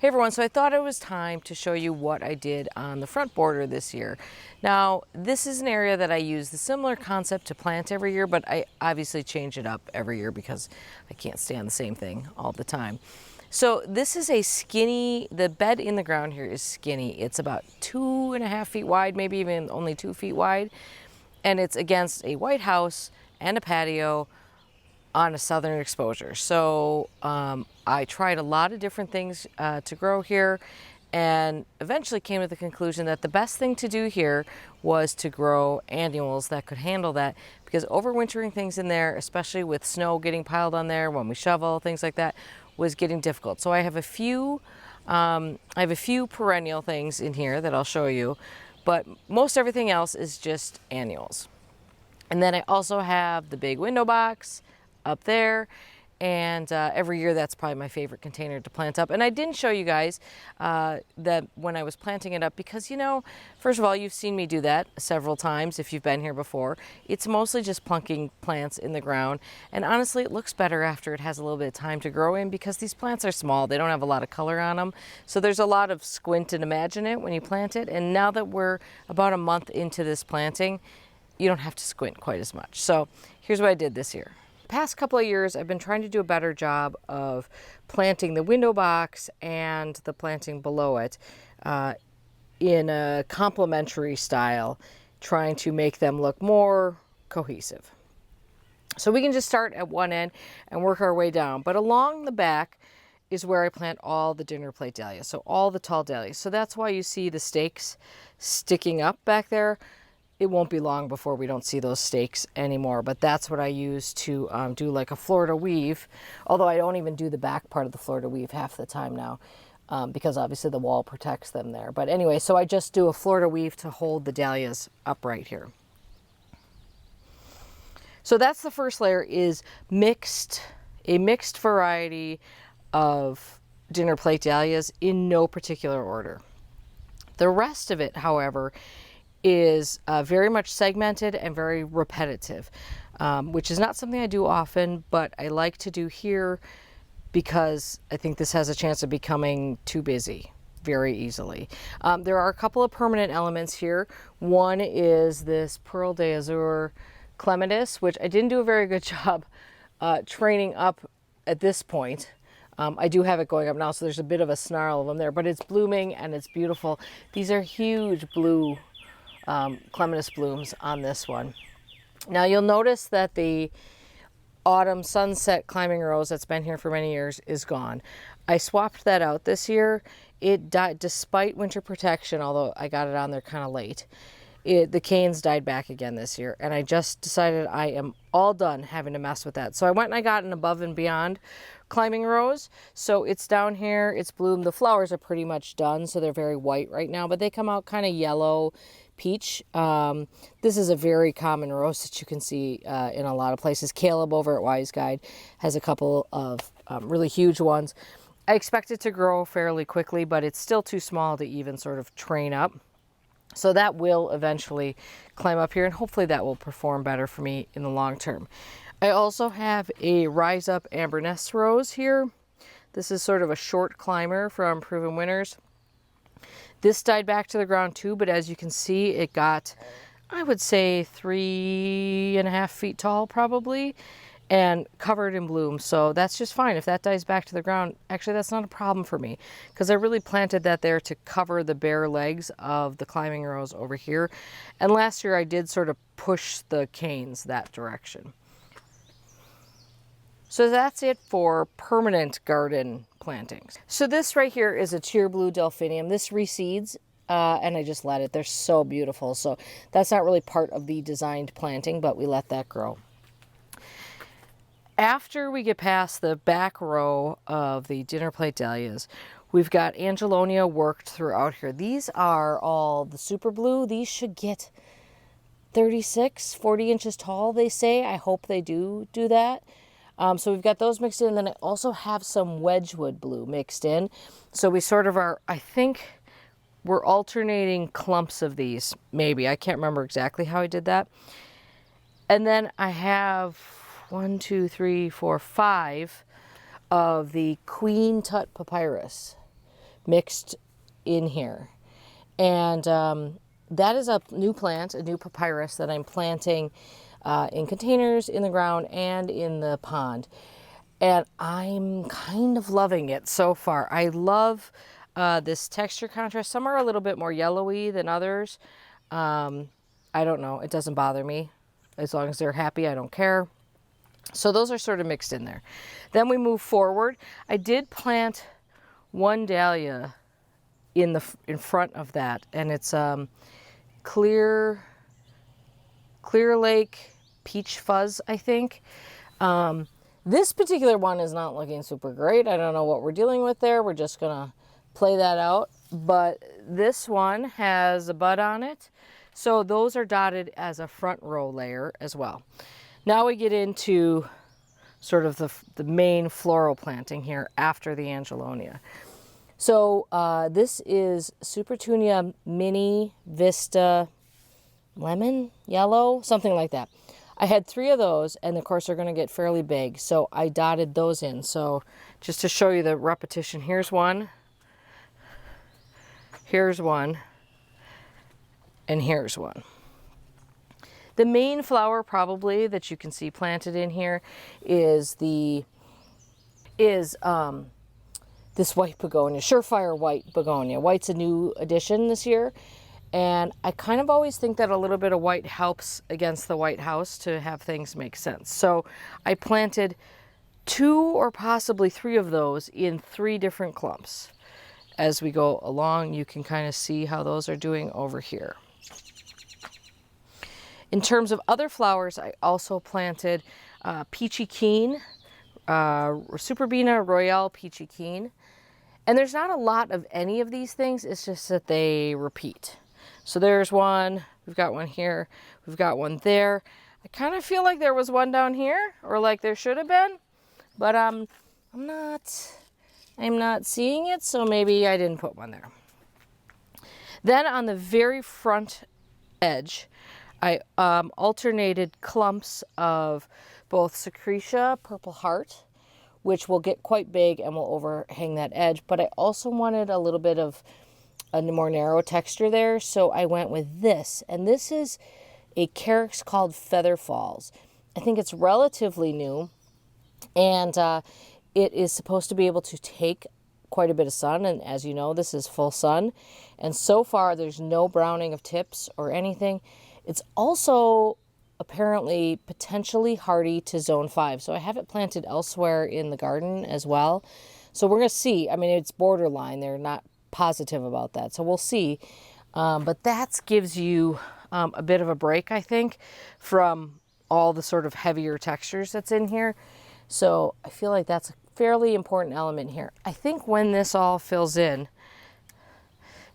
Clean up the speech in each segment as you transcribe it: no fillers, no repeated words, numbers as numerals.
Hey everyone, so I thought it was time to show you what I did on the front border this year. Now, this is an area that I use the similar concept to plant every year, but I obviously change it up every year because I can't stand the same thing all the time. So this is a skinny, the bed in the ground here is skinny. It's about 2.5 feet wide, maybe even only 2 feet wide. And it's against a white house and a patio on a southern exposure. So I tried a lot of different things to grow here and eventually came to the conclusion that the best thing to do here was to grow annuals that could handle that, because overwintering things in there, especially with snow getting piled on there when we shovel, things like that, was getting difficult. So I have a few perennial things in here that I'll show you, but most everything else is just annuals. And then I also have the big window box up there, and every year that's probably my favorite container to plant up. And I didn't show you guys that when I was planting it up because, you know, first of all, you've seen me do that several times if you've been here before. It's mostly just plunking plants in the ground, and honestly it looks better after it has a little bit of time to grow in because these plants are small, they don't have a lot of color on them, so there's a lot of squint and imagine it when you plant it. And now that we're about a month into this planting, you don't have to squint quite as much. So here's what I did this year. Past couple of years I've been trying to do a better job of planting the window box and the planting below it in a complementary style, trying to make them look more cohesive. So we can just start at one end and work our way down, but along the back is where I plant all the dinner plate dahlias, so all the tall dahlias. So that's why you see the stakes sticking up back there. It won't be long before we don't see those stakes anymore, but that's what I use to do like a Florida weave, although I don't even do the back part of the Florida weave half the time now because obviously the wall protects them there. But anyway, so I just do a Florida weave to hold the dahlias upright here. So that's the first layer, is a mixed variety of dinner plate dahlias in no particular order. The rest of it, however, is very much segmented and very repetitive, which is not something I do often, but I like to do here because I think this has a chance of becoming too busy very easily. There are a couple of permanent elements here. One is this Pearl d'Azur clematis, which I didn't do a very good job training up at this point. I do have it going up now, so there's a bit of a snarl of them there, but it's blooming and it's beautiful. These are huge blue clematis blooms on this one. Now you'll notice that the autumn sunset climbing rose that's been here for many years is gone. I swapped that out this year. It died despite winter protection, although I got it on there kind of late. The canes died back again this year, and I just decided I am all done having to mess with that. So I went and I got an above and beyond climbing rose. So it's down here, it's bloomed. The flowers are pretty much done, so they're very white right now, but they come out kind of yellow peach. This is a very common rose that you can see in a lot of places. Caleb over at Wise Guide has a couple of really huge ones. I expect it to grow fairly quickly, but it's still too small to even sort of train up. So that will eventually climb up here, and hopefully that will perform better for me in the long term. I also have a Rise Up Amberness rose here. This is sort of a short climber from Proven Winners. This died back to the ground too, but as you can see, it got, I would say, 3.5 feet tall probably, and covered in bloom. So that's just fine. If that dies back to the ground, actually that's not a problem for me, because I really planted that there to cover the bare legs of the climbing rose over here. And last year I did sort of push the canes that direction. So that's it for permanent garden plantings. So this right here is a tear blue delphinium. This reseeds and I just let it. They're so beautiful. So that's not really part of the designed planting, but we let that grow. After we get past the back row of the dinner plate dahlias, we've got Angelonia worked throughout here. These are all the super blue. These should get 36, 40 inches tall, they say. I hope they do that. So we've got those mixed in, and then I also have some Wedgwood blue mixed in. So we sort of are, I think we're alternating clumps of these, maybe. I can't remember exactly how I did that. And then I have 1, 2, 3, 4, 5 of the Queen Tut Papyrus. mixed in here. And that is a new plant, a new papyrus that I'm planting in containers in the ground and in the pond. And I'm kind of loving it so far. I love this texture contrast. Some are a little bit more yellowy than others. I don't know. It doesn't bother me. As long as they're happy, I don't care. So those are sort of mixed in there. Then we move forward. I did plant one dahlia in front of that, and it's Clear Lake Peach Fuzz, I think. This particular one is not looking super great. I don't know what we're dealing with there. We're just gonna play that out. But this one has a bud on it. So those are dotted as a front row layer as well. Now we get into sort of the main floral planting here after the Angelonia. So this is Supertunia Mini Vista Lemon, Yellow, something like that. I had 3 of those, and of course they're going to get fairly big, so I dotted those in. So just to show you the repetition, here's one, and here's one. The main flower probably that you can see planted in here is this white begonia, Surefire white begonia. White's a new addition this year, and I kind of always think that a little bit of white helps against the White House to have things make sense. So I planted 2 or possibly 3 of those in 3 different clumps. As we go along, you can kind of see how those are doing over here. In terms of other flowers, I also planted Peachy Keen, Superbina Royale Peachy Keen. And there's not a lot of any of these things, it's just that they repeat. So there's one, we've got one here, we've got one there. I kind of feel like there was one down here, or like there should have been, but I'm not seeing it, so maybe I didn't put one there. Then on the very front edge, I alternated clumps of both Secretia Purple Heart, which will get quite big and will overhang that edge, but I also wanted a little bit of a more narrow texture there, so I went with this. And this is a carex called Feather Falls. I think it's relatively new, and it is supposed to be able to take quite a bit of sun, and as you know, this is full sun, and so far there's no browning of tips or anything. It's also apparently potentially hardy to zone 5. So I have it planted elsewhere in the garden as well. So we're going to see. I mean, it's borderline. They're not positive about that. So we'll see. But that gives you a bit of a break, I think, from all the sort of heavier textures that's in here. So I feel like that's a fairly important element here. I think when this all fills in,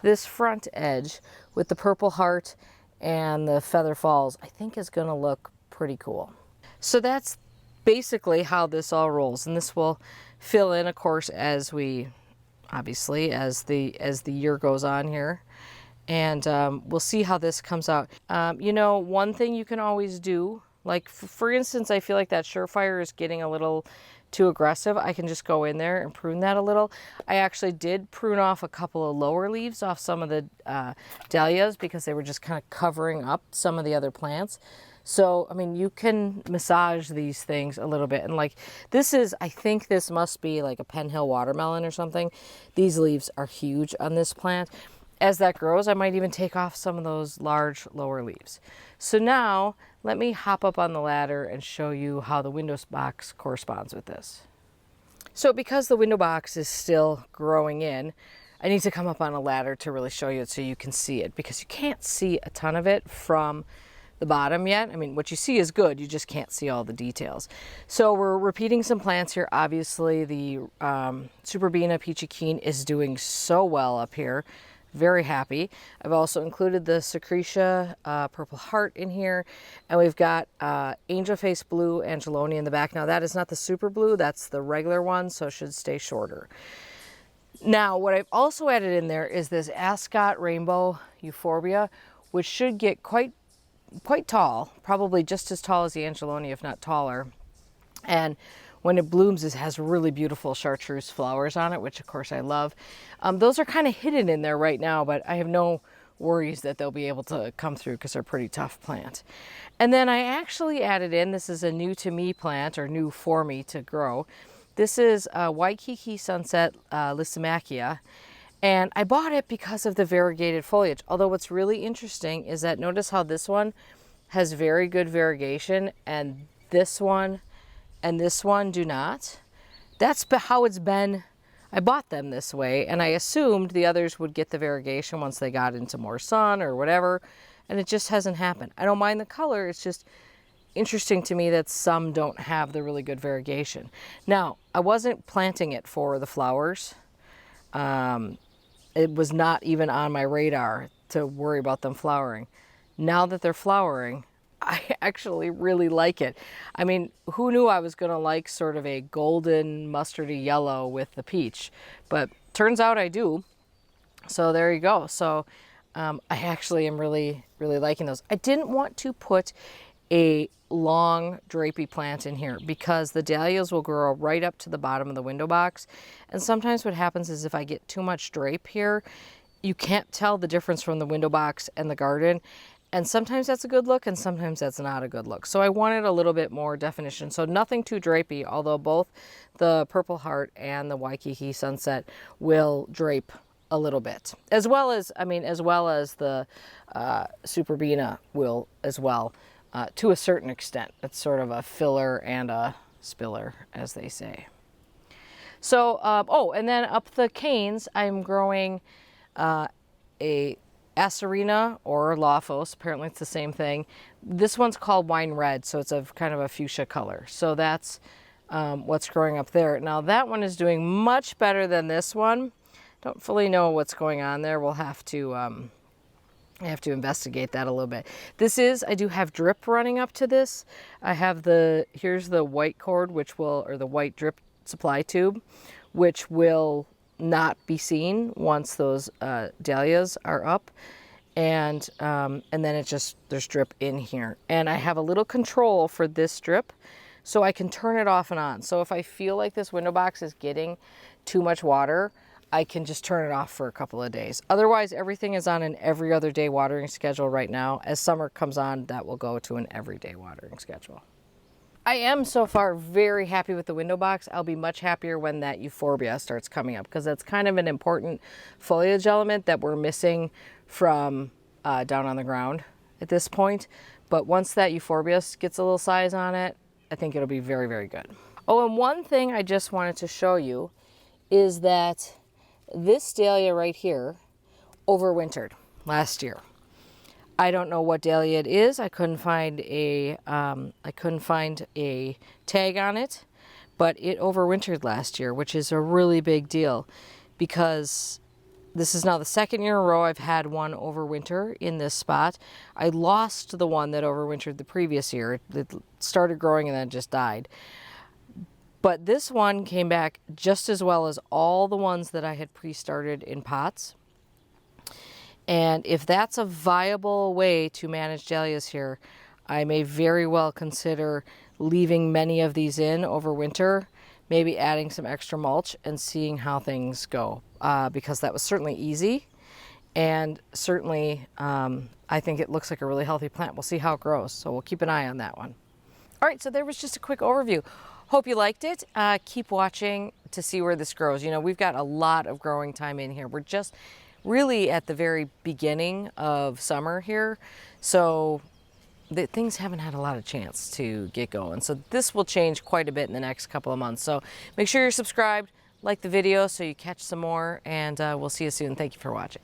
this front edge with the Purple Heart and the Feather Falls, I think is going to look pretty cool. So that's basically how this all rolls, and this will fill in, of course, as we obviously as the year goes on here, and we'll see how this comes out. You know, one thing you can always do, like for instance, I feel like that Surefire is getting a little too aggressive. I can just go in there and prune that a little. I actually did prune off a couple of lower leaves off some of the dahlias because they were just kind of covering up some of the other plants. So, I mean, you can massage these things a little bit. And like, this is, I think this must be like a Penn Hill watermelon or something. These leaves are huge on this plant. As that grows, I might even take off some of those large lower leaves. So now let me hop up on the ladder and show you how the window box corresponds with this. So because the window box is still growing in, I need to come up on a ladder to really show you it so you can see it, because you can't see a ton of it from the bottom yet. I mean, what you see is good, you just can't see all the details. So we're repeating some plants here. Obviously the Superbina Peachy Keen is doing so well up here. Very happy. I've also included the Secretia Purple Heart in here, and we've got Angel Face Blue Angelonia in the back. Now that is not the super blue, that's the regular one, so it should stay shorter. Now what I've also added in there is this Ascot Rainbow Euphorbia, which should get quite tall, probably just as tall as the Angelonia, if not taller. And when it blooms, it has really beautiful chartreuse flowers on it, which of course I love. Those are kind of hidden in there right now, but I have no worries that they'll be able to come through because they're a pretty tough plant. And then I actually added in, this is a new to me plant, or new for me to grow. This is Waikiki Sunset Lysimachia. And I bought it because of the variegated foliage. Although what's really interesting is that notice how this one has very good variegation and this one and this one do not. That's how it's been. I bought them this way and I assumed the others would get the variegation once they got into more sun or whatever. And it just hasn't happened. I don't mind the color. It's just interesting to me that some don't have the really good variegation. Now, I wasn't planting it for the flowers. It was not even on my radar to worry about them flowering. Now that they're flowering, I actually really like it. I mean, who knew I was gonna like sort of a golden mustardy yellow with the peach, but turns out I do. So there you go. So I actually am really liking those. I didn't want to put a long drapey plant in here because the dahlias will grow right up to the bottom of the window box. And sometimes what happens is if I get too much drape here, you can't tell the difference from the window box and the garden. And sometimes that's a good look and sometimes that's not a good look. So I wanted a little bit more definition. So nothing too drapey, although both the Purple Heart and the Waikiki Sunset will drape a little bit. As well as the Superbena will as well. To a certain extent. It's sort of a filler and a spiller, as they say. So, oh, and then up the canes, I'm growing a Acerina or Lophos. Apparently it's the same thing. This one's called Wine Red, so it's a kind of a fuchsia color. So that's what's growing up there. Now that one is doing much better than this one. Don't fully know what's going on there. We'll have to I have to investigate that a little bit. I do have drip running up to this. I have here's the white cord, or the white drip supply tube, which will not be seen once those dahlias are up. And then there's drip in here. And I have a little control for this drip, so I can turn it off and on. So if I feel like this window box is getting too much water, I can just turn it off for a couple of days. Otherwise, everything is on an every other day watering schedule right now. As summer comes on, that will go to an everyday watering schedule. I am so far very happy with the window box. I'll be much happier when that euphorbia starts coming up because that's kind of an important foliage element that we're missing from down on the ground at this point. But once that euphorbia gets a little size on it, I think it'll be very, very good. Oh, and one thing I just wanted to show you is that this dahlia right here overwintered last year. I don't know what dahlia it is. I couldn't find a tag on it, but it overwintered last year, which is a really big deal because this is now the second year in a row I've had one overwinter in this spot. I lost the one that overwintered the previous year. It started growing and then just died. But this one came back just as well as all the ones that I had pre-started in pots. And if that's a viable way to manage dahlias here, I may very well consider leaving many of these in over winter, maybe adding some extra mulch and seeing how things go. Because that was certainly easy. And certainly, I think it looks like a really healthy plant. We'll see how it grows. So we'll keep an eye on that one. All right, so there was just a quick overview. Hope you liked it. Keep watching to see where this grows. You know, we've got a lot of growing time in here. We're just really at the very beginning of summer here. So things haven't had a lot of chance to get going. So this will change quite a bit in the next couple of months. So make sure you're subscribed, like the video so you catch some more, and we'll see you soon. Thank you for watching.